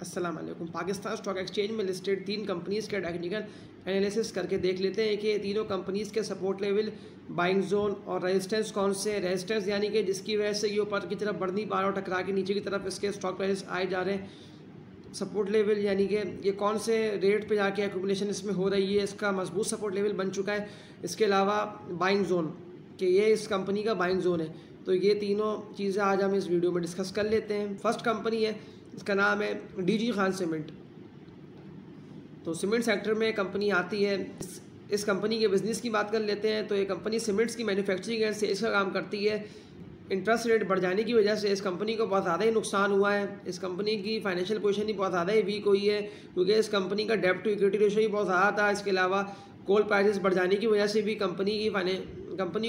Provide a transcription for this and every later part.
अस्सलाम वालेकुम। Pakistan stock exchange में लिस्टेड 3 कंपनीज़ के टेक्निकल एनालिसिस करके देख लेते हैं कि तीनों कंपनीज़ के सपोर्ट लेवल, बाइंग जोन और रेजिस्टेंस कौन से हैं। रेजिस्टेंस यानी कि जिसकी वजह से ये ऊपर की तरफ बढ़ नहीं पा रहा और टकरा के नीचे की तरफ इसके स्टॉक प्राइस आए जा रहे हैं। सपोर्ट लेवल यानी कि ये कौन से रेट पे जाके एक्यूमुलेशन इसमें हो रही है, इसका मजबूत सपोर्ट लेवल बन चुका है। इसके अलावा बाइंग जोन कि ये इस कंपनी का बाइंग जोन है। तो ये तीनों चीज़ें आज हम इस वीडियो में डिस्कस कर लेते हैं। फर्स्ट कंपनी है, इसका नाम है डीजी खान सीमेंट। तो सीमेंट सेक्टर में कंपनी आती है। इस कंपनी के बिज़नेस की बात कर लेते हैं। तो ये कंपनी सीमेंट्स की मैन्युफैक्चरिंग एंड सेल्स का काम करती है। इंटरेस्ट रेट बढ़ जाने की वजह से इस कंपनी को बहुत ज़्यादा ही नुकसान हुआ है। इस कंपनी की फाइनेंशियल पोजीशन ही बहुत ज़्यादा ही वीक हुई है, क्योंकि इस कंपनी का डेब्ट टू इक्विटी रेशो ही बहुत ज़्यादा था। इसके अलावा कोल प्राइसेस बढ़ जाने की वजह से भी कंपनी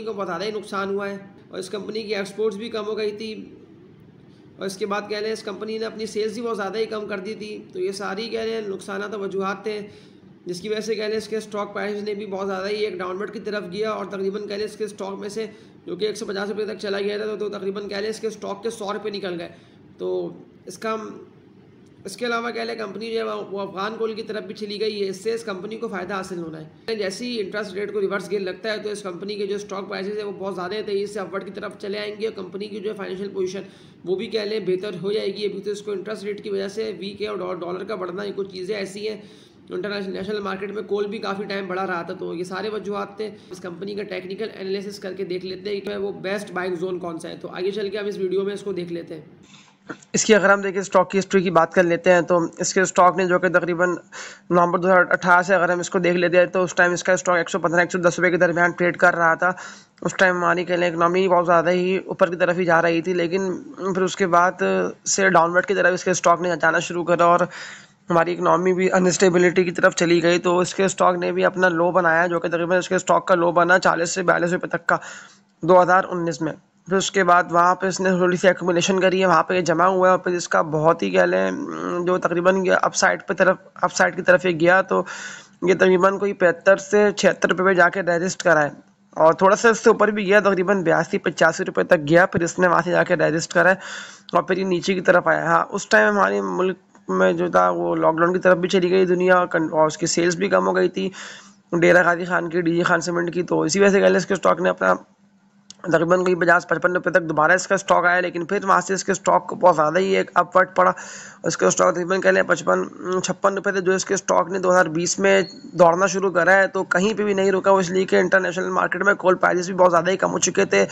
को बहुत ज़्यादा ही नुकसान हुआ है और इस कंपनी की एक्सपोर्ट्स भी कम हो गई थी। और इसके बाद कह लें इस कंपनी ने अपनी सेल्स भी बहुत ज़्यादा ही कम कर दी थी। तो ये सारी कह लें नुकसान तो वजूहत थे, जिसकी वजह से कह लें इसके स्टॉक प्राइस ने भी बहुत ज़्यादा ही एक डाउनवर्ड की तरफ गया और तकरीबन कह लें इसके स्टॉक में से जो कि 150 रुपये तक चला गया था, तो तकरीबन कह लें इसके स्टॉक के 100 रुपये निकल गए। तो इसके अलावा कह लें कंपनी जो है वो अफगान कोल की तरफ भी चली गई है। इससे इस कंपनी को फ़ायदा हासिल होना है। जैसे ही इंटरेस्ट रेट को रिवर्स गेन लगता है तो इस कंपनी के जो स्टॉक प्राइसेस है वो बहुत ज़्यादा तेज़ी से अपवर्ड की तरफ चले आएंगे और कंपनी की जो फाइनेंशियल पोजीशन वो भी कह लें बेहतर हो जाएगी। अभी तो इसको इंटरेस्ट रेट की वजह से वीक है और डॉलर का बढ़ना, ये कुछ चीज़ें ऐसी हैं। इंटरनेशनल मार्केट में कोल भी काफ़ी टाइम बढ़ा रहा था। तो ये सारे वजूहत थे। इस कंपनी का टेक्निकल एनालिसिस करके देख लेते हैं कि वो बेस्ट बाइंग जोन कौन सा है। तो आगे चल के हम इस वीडियो में इसको देख लेते हैं। इसकी अगर हम देखिए स्टॉक की हिस्ट्री की बात कर लेते हैं तो इसके स्टॉक ने जो कि तकरीबन नवंबर 2018 से अगर हम इसको देख लेते हैं तो उस टाइम इसका स्टॉक 115-110 रुपये के दरमियान ट्रेड कर रहा था। उस टाइम हमारी कह लें इकनॉमी बहुत ज़्यादा ही ऊपर की तरफ ही जा रही थी, लेकिन फिर उसके बाद से डाउनवर्ड की तरफ इसके स्टॉक ने जाना शुरू करा और हमारी इकनॉमी भी अनस्टेबिलिटी की तरफ चली गई। तो इसके स्टॉक ने भी अपना लो बनाया, जो कि तकरीबन इसके स्टॉक का लो बना 40 से 42 रुपये तक का 2019 में। फिर उसके बाद वहाँ पे इसने थोड़ी सी एक्यूमुलेशन करी है, वहाँ पे जमा हुआ है और फिर इसका बहुत ही कह लें जो तकरीबन अपसाइड की तरफ ये गया तो ये तकरीबन कोई 75 से 76 रुपये पे जाके रजिस्ट करा है और थोड़ा सा इससे ऊपर भी गया, तकरीबन 82-85 रुपये तक गया। फिर इसने वहाँ से जाके रजिस्ट करा है और फिर ये नीचे की तरफ आया। हाँ, उस टाइम हमारे मुल्क में जो था वो लॉकडाउन की तरफ भी चली गई दुनिया और उसकी सेल्स भी कम हो गई थी डेरा गाजी खान की, डीजी खान सीमेंट की। तो इसी वजह से कह लें इसके स्टॉक ने अपना तकरीबन कोई 50-55 रुपये तक दोबारा इसका स्टॉक आया, लेकिन फिर वहाँ से इसके स्टॉक को बहुत ज़्यादा ही एक अपवर्ड पड़ा। इसका स्टॉक तकरीबन कह लें 55-56 रुपये थे जो इसके स्टॉक ने 2020 में दौड़ना शुरू करा है। तो कहीं पे भी नहीं रुका वो, इसलिए कि इंटरनेशनल मार्केट में कोल प्राइसेस भी बहुत ज़्यादा ही कम हो चुके थे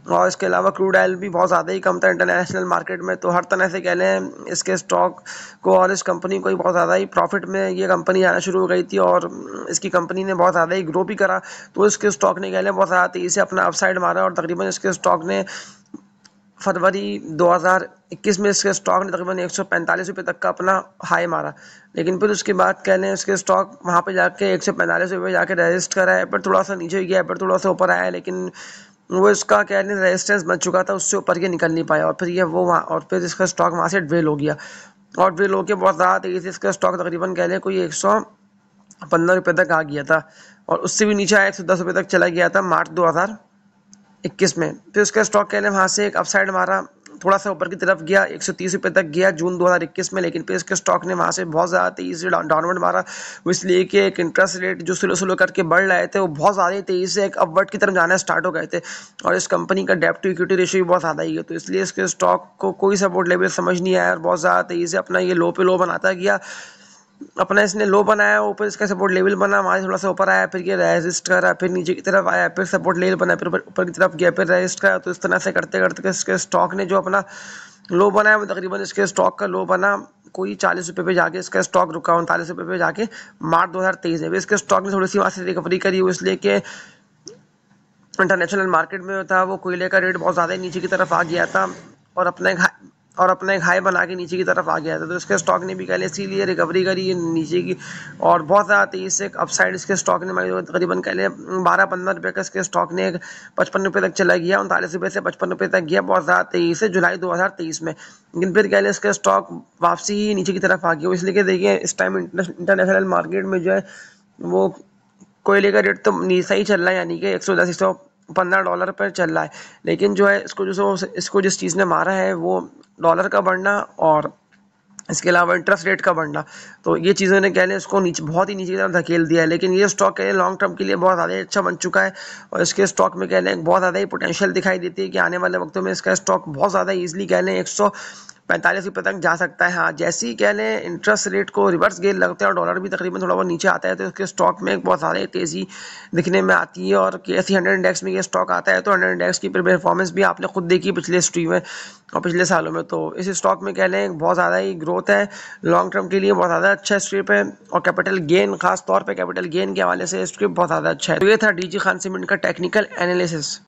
और इसके अलावा क्रूड ऑयल भी बहुत ज़्यादा ही कम था इंटरनेशनल मार्केट में। तो हर तरह से कह लें इसके स्टॉक को और इस कंपनी को ही बहुत ज़्यादा ही प्रॉफिट में ये कंपनी आना शुरू हो गई थी और इसकी कंपनी ने बहुत ज़्यादा ही ग्रो भी करा। तो इसके स्टॉक ने कह लें बहुत ज़्यादा तेज़ी से अपना अपसाइड मारा और तकरीबन इसके स्टॉक ने फरवरी 2021 में इसके स्टॉक ने तकरीबन 145 रुपये तक का अपना हाई मारा। लेकिन फिर उसके बाद कह लें इसके स्टॉक वहाँ पे जाके 145 रुपये जाके रजिस्ट करा है, फिर थोड़ा सा नीचे गया, फिर थोड़ा सा ऊपर आया, लेकिन वो इसका कह लें रेजिस्टेंस बन चुका था, उससे ऊपर के निकल नहीं पाया और फिर ये वो वहाँ और फिर इसका स्टॉक वहाँ से ड्रेल हो गया और ड्रेल होकर बहुत ज़्यादा तेज़ी से इसका स्टॉक तकरीबन कह लें कोई 115 रुपये तक आ गया था और उससे भी नीचे आया 110 रुपये तक चला गया था मार्च 2021 में। फिर उसका स्टॉक कह लें वहाँ से एक अपसाइड मारा, थोड़ा सा ऊपर की तरफ गया, 130 रुपये तक गया जून 2021 में, लेकिन फिर इसके स्टॉक ने वहाँ से बहुत ज़्यादा तेज़ी से डाउनवर्ड मारा। वो इसलिए कि एक इंटरेस्ट रेट जो स्लो करके बढ़ रहे थे वो बहुत ज़्यादा तेज़ी से एक अपवर्ड की तरफ जाना स्टार्ट हो गए थे और इस कंपनी का डेब्ट टू इक्विटी रेशियो भी बहुत ज़्यादा ही है। तो इसलिए इसके स्टॉक को कोई सपोर्ट लेवल समझ नहीं आया और बहुत ज़्यादा तेज़ी से अपना ये लो पे लो बनाता गया। अपना इसने लो बनाया, ऊपर इसका सपोर्ट लेवल बना, वहाँ से थोड़ा सा ऊपर आया, फिर ये रेजिस्ट करा, फिर नीचे की तरफ आया, फिर सपोर्ट लेवल बना, फिर ऊपर की तरफ गया, फिर रेजिस्ट करा। तो इस तरह से करते करते इसके स्टॉक ने जो अपना लो बनाया वो तकरीबन इसके स्टॉक का लो बना कोई 40 रुपये पे जाके इसका स्टॉक रुका 39 रुपये पे जाके मार्च 2023 में। इसके स्टॉक ने थोड़ी सी वहाँ से रिकवरी करी, वो इसलिए कि इंटरनेशनल मार्केट में था वो कोयले का रेट बहुत ज़्यादा नीचे की तरफ आ गया था और अपना एक हाई बना के नीचे की तरफ आ गया था। तो इसके स्टॉक ने भी कह लें इसीलिए रिकवरी करी नीचे की और बहुत ज़्यादा तेज़ी से अपसाइड इसके स्टॉक ने तकरीबन कह लें 12-15 रुपये का इसके स्टॉक ने 55 रुपये तक चला गया, 39 रुपये से 55 रुपये तक गया बहुत ज़्यादा तेज़ी से जुलाई 2023 में। लेकिन फिर कह लें इसके स्टॉक वापसी ही नीचे की तरफ आ गया, इसलिए कि देखिए इस टाइम इंटरनेशनल मार्केट में जो है वो कोयले का रेट तो सही चल रहा है, यानी कि 110-115 डॉलर पर चल रहा है, लेकिन जो है इसको जिस चीज़ ने मारा है वो डॉलर का बढ़ना और इसके अलावा इंटरेस्ट रेट का बढ़ना, तो ये चीज़ों ने कह लें इसको नीचे, बहुत ही नीचे की तरफ धकेल दिया है। लेकिन ये स्टॉक कह लें लॉन्ग टर्म के लिए बहुत ज़्यादा अच्छा बन चुका है और इसके स्टॉक में कह लें बहुत ज़्यादा ही पोटेंशियल दिखाई देती है कि आने वाले वक्तों में इसका स्टॉक बहुत ज़्यादा ईजिली कह लें 145 रुपये तक जा सकता है। हाँ, जैसे ही कह लें इंटरेस्ट रेट को रिवर्स गेयर लगता है और डॉलर भी तकरीबन थोड़ा बहुत नीचे आता है तो इसके स्टॉक में एक बहुत ज़्यादा तेज़ी दिखने में आती है। और KSE 100 इंडेक्स में ये स्टॉक आता है तो 100 इंडेक्स की परफॉर्मेंस भी आपने खुद देखी पिछले हिस्ट्री में और पिछले सालों में। तो इस स्टॉक में कह लें बहुत ज़्यादा ही ग्रोथ है, लॉन्ग टर्म के लिए बहुत ज़्यादा अच्छा स्ट्रिप है और कैपिटल गेन, खास तौर पे कैपिटल गेन के हवाले से स्ट्रिप बहुत ज़्यादा अच्छा है। तो ये था DG खान सीमेंट का टेक्निकल एनालिसिस।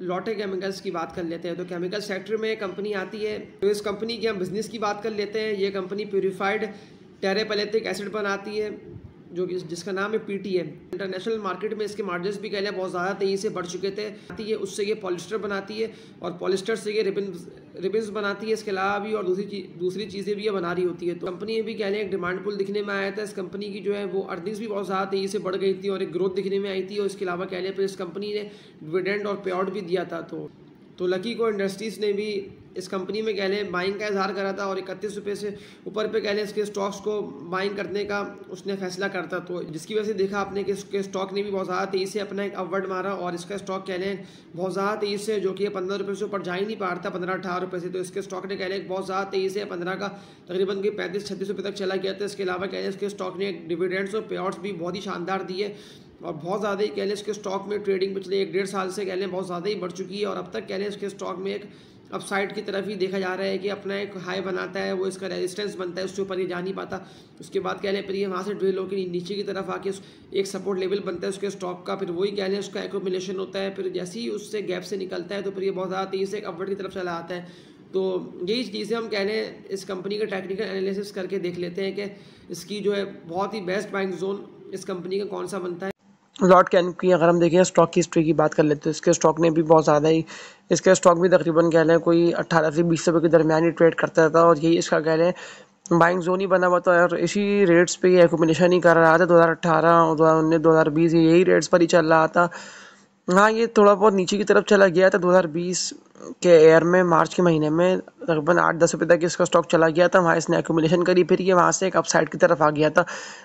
लॉटे केमिकल्स की बात कर लेते हैं। तो केमिकल सेक्टर में कंपनी आती है, तो इस कंपनी की हम बिज़नेस की बात कर लेते हैं। ये कंपनी प्यूरिफाइड टेरेपैलेथिक एसिड बनाती है जो कि जिसका नाम है PTM। इंटरनेशनल मार्केट में इसके मार्जिन्स भी कह लें बहुत ज़्यादा तेज़ी से बढ़ चुके थे। आती है उससे ये पॉलिस्टर बनाती है और पॉलिस्टर से ये रिबन्स बनाती है। इसके अलावा भी और दूसरी चीज़ें भी ये बना रही होती है। तो कंपनी में भी कह लें एक डिमांड पुल दिखने में आया था। इस कंपनी की जो है वो अर्निंग्स भी बहुत ज़्यादा तेज़ी से बढ़ गई थी और एक ग्रोथ दिखने में आई थी। और इसके अलावा कह लें फिर इस कंपनी ने डिविडेंड और पे आउट भी दिया था। तो लकी को इंडस्ट्रीज़ ने भी इस कंपनी में कह लें बाइंग का इजहार करा था और 31 रुपये से ऊपर पे कह लें इसके स्टॉक्स को बाइंग करने का उसने फैसला करता। तो जिसकी वजह से देखा आपने कि इसके स्टॉक ने भी बहुत ज़्यादा तेज़ी से अपना एक अपवर्ड मारा और इसका स्टॉक कह लें बहुत ज़्यादा तेज़ी से, जो कि 15 रुपये से ऊपर जा ही नहीं पा रहा था, 15-18 रुपये से, तो इसके स्टॉक ने कह लें बहुत ज़्यादा तेज़ी से 15 का तकरीबन 35-36 रुपये तक चला गया था। इसके अलावा कह लें इसके स्टॉक ने डिविडेंड्स और पे आउट्स भी बहुत ही शानदार दिए और बहुत ज़्यादा ही कह लें इसके स्टॉक में ट्रेडिंग पिछले 1-1.5 साल से कह लें बहुत ज़्यादा ही बढ़ चुकी है और अब तक कह लें इसके स्टॉक में एक अपसाइड की तरफ ही देखा जा रहा है कि अपना एक हाई बनाता है, वो इसका रेजिस्टेंस बनता है, उसके ऊपर ये जा नहीं पाता। उसके बाद कह लें फिर ये वहाँ से ड्रिल होकर नीचे की तरफ आके एक सपोर्ट लेवल बनता है उसके स्टॉक का, फिर वही कह लें उसका एक्यूमुलेशन होता है, फिर जैसे ही उससे गैप से निकलता है तो फिर ये बहुत ज़्यादा तेज़ी से अपवर्ड की तरफ चला आता है। तो यही चीज़ें हम कह लें इस कंपनी का टेक्निकल एनालिसिस करके देख लेते हैं कि इसकी जो है बहुत ही बेस्ट बाइंग जोन इस कंपनी का कौन सा बनता है। लॉट कैन की अगर हम देखें स्टॉक की हिस्ट्री की बात कर लेते हैं, इसके स्टॉक ने भी बहुत ज़्यादा ही, इसके स्टॉक भी तकरीबन कह लें कोई 18 से 20 रुपये के दरमियान ही ट्रेड करता था और यही इसका कह लें बाइंग जोन ही बना हुआ था और इसी रेट्स पे ये एक्यूमुलेशन ही कर रहा था 2018, 2019, 2020 यही रेट्स पर ही चल रहा था। हाँ, ये थोड़ा बहुत नीचे की तरफ चला गया था 2020 के एयर में, मार्च के महीने में तकरीबन 8-10 रुपये तक इसका स्टॉक चला गया था। वहाँ इसने एक्यूमुलेशन करी, फिर ये वहाँ से एक अपसाइड की तरफ आ गया था।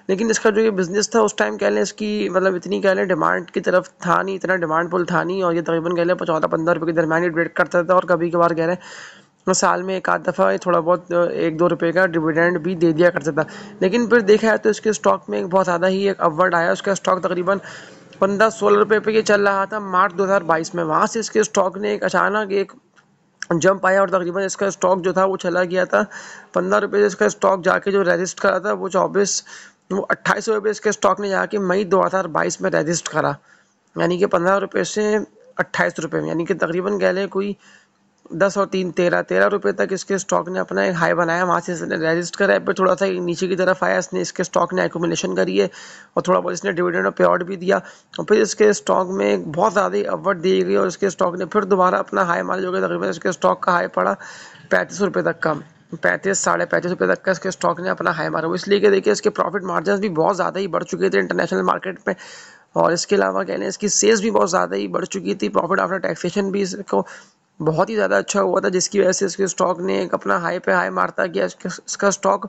लेकिन इसका जो ये बिज़नेस था उस टाइम कह लें इसकी मतलब इतनी कह लें डिमांड की तरफ था नहीं, इतना डिमांड पुल था नहीं और ये तकरीबन कह लें 14-15 रुपये के दरमियान ही ट्रेड करता था और कभी कभार कह रहे साल में एक आध दफ़ा थोड़ा बहुत 1-2 रुपये का डिविडेंड भी दे दिया करता था। लेकिन फिर देखा है तो इसके स्टॉक में एक बहुत ज़्यादा ही एक अपवर्ड आया। उसका स्टॉक तकरीबन 15-16 रुपये पे ये चल रहा था मार्च 2022 में। वहाँ से इसके स्टॉक ने एक अचानक एक जंप आया और तकरीबन इसका स्टॉक जो था वो चला गया था 15 रुपये से। इसका स्टॉक जाके जो रजिस्ट करा था वो 28 रुपये इसके स्टॉक ने जाके मई 2022 में रजिस्ट करा, यानी कि 15 रुपये से 28 रुपये में, यानी कि तकरीबन कह लें कोई 10 और 3 13 रुपये तक इसके स्टॉक ने अपना एक हाई बनाया। वहाँ से इसने रजिस्ट करा, फिर थोड़ा सा नीचे की तरफ आया, इसने इसके स्टॉक ने एक्यूमुलेशन करी है और थोड़ा बहुत इसने डिविडेंड और पे आउट भी दिया और फिर इसके स्टॉक में एक बहुत ज़्यादा ही अपवर्ड दी गई और इसके स्टॉक ने फिर दोबारा अपना हाई मारा, जो कि तकरीबन इसके स्टॉक का हाई पड़ा 35 रुपये तक का, 35-35.5 रुपये तक का इसके स्टॉक ने अपना हाई मारा। वो इसलिए कि देखिए इसके प्रॉफिट मार्जिन भी बहुत ज़्यादा ही बढ़ चुके थे इंटरनेशनल मार्केट में और इसके अलावा कह लें इसकी सेल्स भी बहुत ज़्यादा ही बढ़ चुकी थी। प्रॉफिट आफ्टर टैक्सेशन भी इसको बहुत ही ज़्यादा अच्छा हुआ था, जिसकी वजह से इसके स्टॉक ने एक अपना हाई पे हाई मारता गया। इसका स्टॉक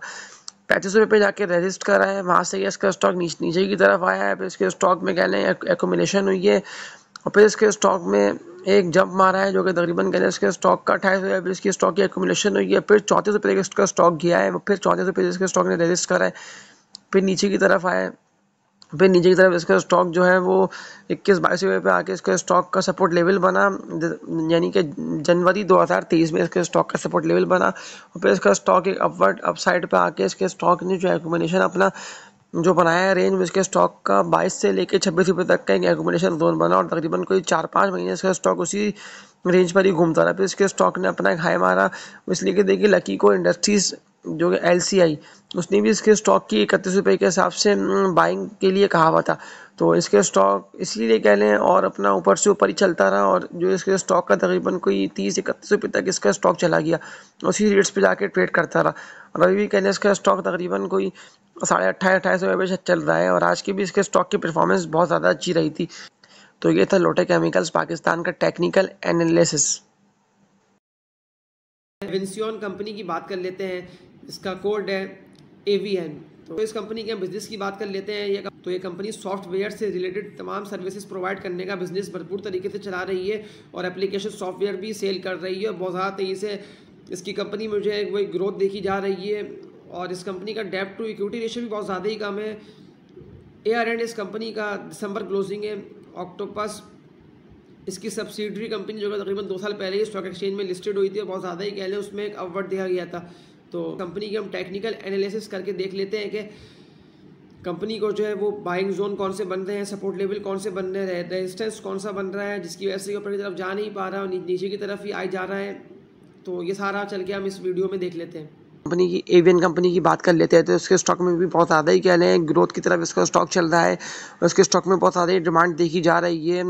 35 रुपये पे जाके रजिस्ट करा है, वहाँ से इसका स्टॉक नीचे की तरफ आया है, फिर इसके स्टॉक में कह लें एक्यूमुलेशन हुई है और फिर इसके स्टॉक में एक जंप मारा है जो कि तकरीबन कह लें इसके स्टॉक का 28 रुपये, फिर इसकी स्टॉक की एक्यूमुलेशन हुई है, फिर 34 रुपये इसका स्टॉक गया है, फिर 34 रुपये इसके स्टॉक ने रजिस्ट करा है, फिर नीचे की तरफ आया, फिर नीचे की तरफ इसका स्टॉक जो है वो 21-22 रुपये पे आके इसका स्टॉक का सपोर्ट लेवल बना, यानी कि जनवरी 2023 में इसके स्टॉक का सपोर्ट लेवल बना और फिर इसका स्टॉक एक अपवर्ड अपसाइड पे आके इसके स्टॉक ने जो एक्यूमुलेशन अपना जो बनाया है रेंज में, इसके स्टॉक का 22 से लेकर 26 रुपये तक का एक एक्यूमुलेशन जोन बना और तकरीबन कोई 4-5 महीने इसका स्टॉक उसी रेंज पर ही घूमता रहा। फिर इसके स्टॉक ने अपना एक हाई मारा, इसलिए कि देखिए लकी को इंडस्ट्रीज़ जो कि LCI उसने भी इसके स्टॉक की 31 रुपये के हिसाब से बाइंग के लिए कहा हुआ था। तो इसके स्टॉक इसलिए कह लें और अपना ऊपर से ऊपर ही चलता रहा और जो इसके स्टॉक का तकरीबन कोई 30-31 रुपये तक इसका स्टॉक चला गया, उसी रेट्स पे जाके ट्रेड करता रहा और अभी भी कह लें इसका स्टॉक तकरीबन कोई 28-28 रुपये पे चल रहा है और आज की भी इसके स्टॉक की परफॉर्मेंस बहुत ज़्यादा अच्छी रही थी। तो ये था लोटे केमिकल्स पाकिस्तान का टेक्निकल एनालिसिस। विंसियन कंपनी की बात कर लेते हैं। इसका कोड है AVN। तो इस कंपनी के हम बिज़नेस की बात कर लेते हैं। ये कंपनी सॉफ्टवेयर से रिलेटेड तमाम सर्विसेज प्रोवाइड करने का बिज़नेस भरपूर तरीके से चला रही है और एप्लीकेशन सॉफ्टवेयर भी सेल कर रही है और बहुत ज़्यादा तेज़ी से इसकी कंपनी में जो है वही ग्रोथ देखी जा रही है और इस कंपनी का डेब्ट टू इक्विटी रेशियो भी बहुत ज़्यादा ही कम है। ARN इस कंपनी का दिसंबर क्लोजिंग है। ऑक्टोपस इसकी सब्सिडरी कंपनी जो है तकरीबन 2 साल पहले ही स्टॉक एक्सचेंज में लिस्टेड हुई थी और बहुत ज़्यादा ही कह लें उसमें एक अपवर्ड देखा गया था। तो कंपनी के हम टेक्निकल एनालिसिस करके देख लेते हैं कि कंपनी को जो है वो बाइंग जोन कौन से बन रहे हैं, सपोर्ट लेवल कौन से बन रहे हैं, रेजिस्टेंस कौन सा बन रहा है जिसकी वजह से ऊपर की तरफ जा नहीं पा रहा है और नीचे की तरफ ही आ जा रहा है। तो ये सारा चल के हम इस वीडियो में देख लेते हैं। कंपनी की AVN कंपनी की बात कर लेते हैं तो इसके स्टॉक में भी बहुत ज़्यादा ही कह लें ग्रोथ की तरफ इसका स्टॉक चल रहा है और इसके स्टॉक में बहुत ज़्यादा ही डिमांड देखी जा रही है।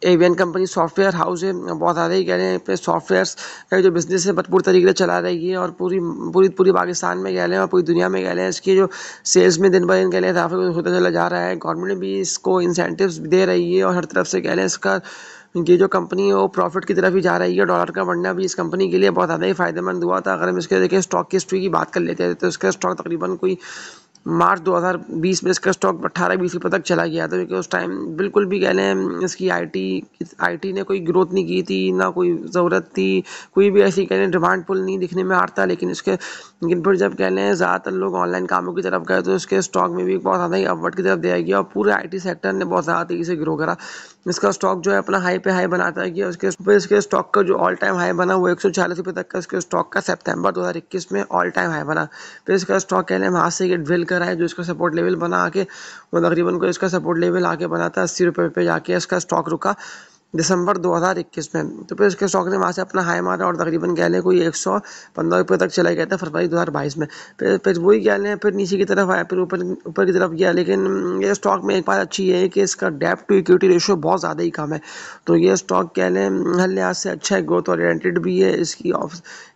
AVN कंपनी सॉफ्टवेयर हाउस है, बहुत ज़्यादा ही कह रहे हैं अपने सॉफ्टवेयर्स का जो बिज़नेस है भरपूर तरीके से चला रही है और पूरी पाकिस्तान में कह लें और पूरी दुनिया में कह लें इसकी जो सेल्स में दिन ब दिन कह लें इजाफा होता चला जा रहा है। गवर्नमेंट भी इसको इंसेंटिव्स दे रही है और हर तरफ से कह लें इसका ये जो कंपनी है वो प्रॉफिट की तरफ ही जा रही है। डॉलर का बढ़ना भी इस कंपनी के लिए बहुत ज़्यादा ही फायदेमंद हुआ था। अगर हम इसके देखिए स्टॉक की हिस्ट्री की बात कर लेते हैं तो इसका स्टॉक तकरीबन कोई मार्च 2020 में इसका स्टॉक 18-20 रुपये तक चला गया था क्योंकि उस टाइम बिल्कुल भी कह लें इसकी आईटी ने कोई ग्रोथ नहीं की थी, ना कोई ज़रूरत थी, कोई भी ऐसी कह लें डिमांड पुल नहीं दिखने में आ रहा था। लेकिन फिर जब कह लें ज़्यादातर लोग ऑनलाइन कामों की तरफ गए तो इसके स्टॉक में भी बहुत ज़्यादा ही अपवर्ड की तरफ दिया गया और पूरे IT सेक्टर ने बहुत ज़्यादा तेज़ी से ग्रो करा। इसका स्टॉक जो है अपना हाई पे हाई बनाता है कि इसके स्टॉक का जो ऑल टाइम हाई बना वो 140 रुपये तक का इसके स्टॉक का सितंबर 2021 में ऑल टाइम हाई बना। फिर इसका स्टॉक कह लें वहाँ से ये ड्रिल करा है जो इसका सपोर्ट लेवल बना आके वो तकरीबन को इसका सपोर्ट लेवल आके बना था 80 रुपये पे जाके इसका स्टॉक रुका दिसंबर 2021 में। तो फिर इसके स्टॉक ने वहाँ से अपना हाई मारा और तकरीबन कह लें कोई 115 रुपये तक चला गया था फरवरी 2022 में। फिर वही कह लें फिर नीचे की तरफ आया फिर ऊपर की तरफ गया। लेकिन ये स्टॉक में एक बात अच्छी है कि इसका डेब्ट टू इक्विटी रेशियो बहुत ज़्यादा ही कम है। तो ये स्टॉक कह लें हर लिहाज से अच्छा है, ग्रोथ ओरिएंटेड भी है।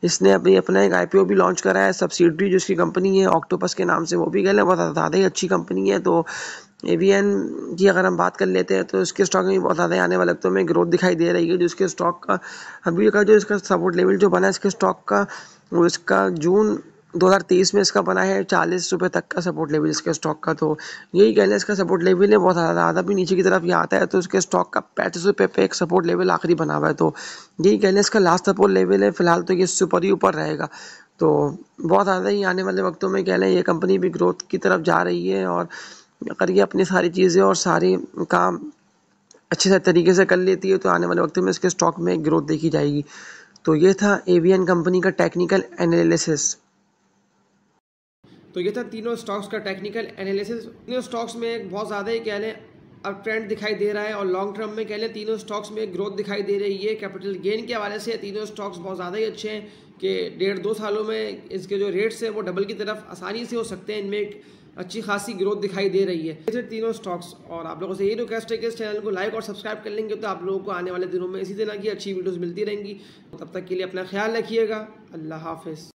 इसने अपना एक IPO भी लॉन्च करा है, सब्सिडरी जो इसकी कंपनी है ऑक्टोपस के नाम से, वो भी कह लें बहुत ज़्यादा ही अच्छी कंपनी है। तो AVN की अगर हम बात कर लेते हैं तो इसके स्टॉक में बहुत ज़्यादा आने वाले वक्तों में ग्रोथ दिखाई दे रही है। जो इसके स्टॉक का अभी का जो इसका सपोर्ट लेवल जो बना है इसके स्टॉक का वो इसका जून 2023 में इसका बना है 40 रुपये तक का सपोर्ट लेवल इसके स्टॉक का। तो यही कह लें इसका सपोर्ट लेवल है बहुत ज़्यादा भी नीचे की तरफ ये आता है तो इसके स्टॉक का 35 रुपये पे एक सपोर्ट लेवल आखिरी बना हुआ है। तो यही कह लें इसका लास्ट सपोर्ट लेवल है, फिलहाल तो ये इससे ऊपर ही ऊपर रहेगा। तो बहुत ज़्यादा ही आने वाले वक्तों में कह लें ये कंपनी भी ग्रोथ की तरफ जा रही है और अगर ये अपनी सारी चीज़ें और सारे काम अच्छे से तरीके से कर लेती है तो आने वाले वक्त में इसके स्टॉक में ग्रोथ देखी जाएगी। तो ये था AVN कंपनी का टेक्निकल एनालिसिस। तो ये था तीनों स्टॉक्स का टेक्निकल एनालिसिस। तीनों स्टॉक्स में बहुत ज़्यादा ही कह लें अब ट्रेंड दिखाई दे रहा है और लॉन्ग टर्म में कह लें तीनों स्टॉक्स में ग्रोथ दिखाई दे रही है। कैपिटल गेन के हवाले से तीनों स्टॉक्स बहुत ज़्यादा ही अच्छे हैं कि 1.5-2 सालों में इसके जो रेट्स हैं वो डबल की तरफ आसानी से हो सकते हैं। इनमें एक अच्छी खासी ग्रोथ दिखाई दे रही है ये तीनों स्टॉक्स। और आप लोगों से यही रिक्वेस्ट है कि इस चैनल को लाइक और सब्सक्राइब कर लेंगे तो आप लोगों को आने वाले दिनों में इसी तरह की अच्छी वीडियोस मिलती रहेंगी। तब तक के लिए अपना ख्याल रखिएगा। अल्लाह हाफिज़।